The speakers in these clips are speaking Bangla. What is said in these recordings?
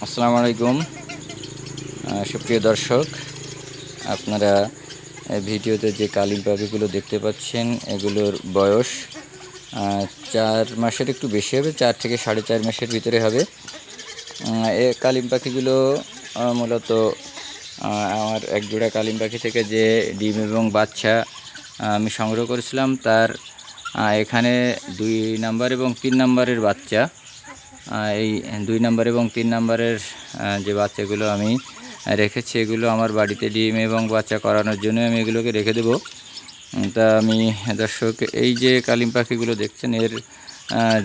আসসালামু আলাইকুম সুপ্রিয় দর্শক, আপনারা ভিডিওতে যে কালিম পাখিগুলো দেখতে পাচ্ছেন এগুলোর বয়স 4 মাসের একটু বেশি হবে, 4 থেকে 4.5 মাসের ভিতরে হবে। এই কালিম পাখিগুলো মূলত আমার এক জোড়া কালিম পাখি থেকে যে ডিম এবং বাচ্চা আমি সংগ্রহ করেছিলাম তার এখানে 2 নাম্বার এবং 3 নাম্বারের বাচ্চা। এই 2 নাম্বার এবং 3 নাম্বারের যে বাচ্চাগুলো আমি রেখেছি এগুলো আমার বাড়িতে ডিম এবং বাচ্চা করানোর জন্য আমি এগুলোকে রেখে দেবো। তা আমি দর্শক, এই যে কালিম পাখিগুলো দেখছেন এর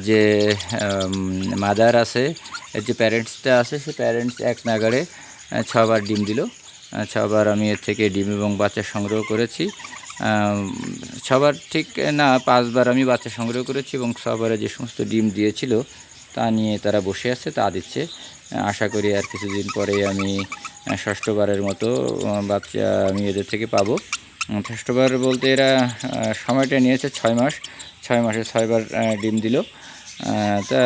যে মাদার আছে, এর যে প্যারেন্টসটা আছে, সে প্যারেন্টস এক নাগাড়ে 6 বার ডিম দিল। 6 বার আমি এর থেকে ডিম এবং বাচ্চা সংগ্রহ করেছি। 6 বার ঠিক না, 5 বার আমি বাচ্চা সংগ্রহ করেছি এবং 6 বারে যে সমস্ত ডিম দিয়েছিল তা নিয়ে তারা বসে আছে, তা দিচ্ছে। আশা করি আর কিছুদিন পরে আমি ষষ্ঠবারের মতো বাচ্চা আমি এদের থেকে পাবো। ষষ্ঠবার বলতে এরা সময়টা নিয়েছে 6 মাস। 6 মাসে 6 বার ডিম দিল। তা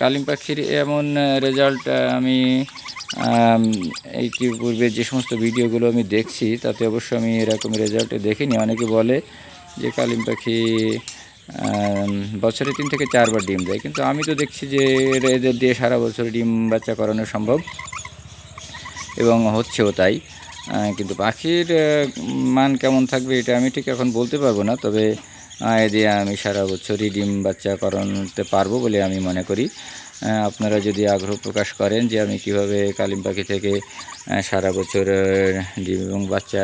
কালিম পাখির এমন রেজাল্ট আমি এই পূর্বে যে সমস্ত ভিডিওগুলো আমি দেখছি তাতে অবশ্য আমি এরকম রেজাল্ট দেখিনি। অনেকে বলে যে কালিম পাখি বছরে 3 থেকে 4 বার ডিম দেয়, কিন্তু আমি তো দেখছি যে এদের দিয়ে সারা বছর ডিম বাচ্চা করানো সম্ভব এবং হচ্ছেও তাই। কিন্তু পাখির মান কেমন থাকবে এটা আমি ঠিক এখন বলতে পারবো না, তবে এ দিয়ে আমি সারা বছরই ডিম বাচ্চা করাতে পারবো বলে আমি মনে করি। আপনারা যদি আগ্রহ প্রকাশ করেন যে আমি কিভাবে কালিম পাখি থেকে সারা বছর ডিম এবং বাচ্চা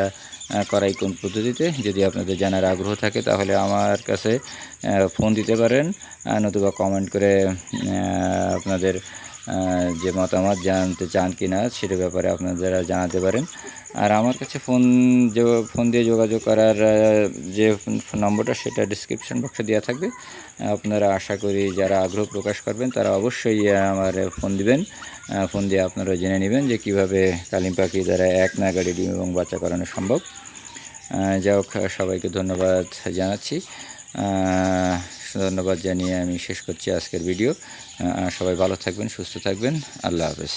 করাই কোন পদ্ধতিতে, যদি আপনাদের জানার আগ্রহ থাকে তাহলে আমার কাছে ফোন দিতে পারেন, নতুবা কমেন্ট করে আপনাদের যে মতামত জানতে চান কি না সেটার ব্যাপারে আপনারা জানাতে পারেন। আর আমার কাছে ফোন দিয়ে যোগাযোগ করার যে নম্বরটা সেটা ডিসক্রিপশন বক্সে দেওয়া থাকবে। আপনারা আশা করি যারা আগ্রহ প্রকাশ করবেন তারা অবশ্যই আমার ফোন দিবেন। ফোন দিয়ে আপনারা জেনে নেবেন যে কীভাবে কালিম পাখি দ্বারা এক নাগাড়ে ডিম এবং বাচ্চা করানো সম্ভব। যাই হোক, সবাইকে ধন্যবাদ জানাচ্ছি। ধন্যবাদ জানিয়ে আমি শেষ করছি আজকের ভিডিও। সবাই ভালো থাকবেন, সুস্থ থাকবেন। আল্লাহ হাফেজ।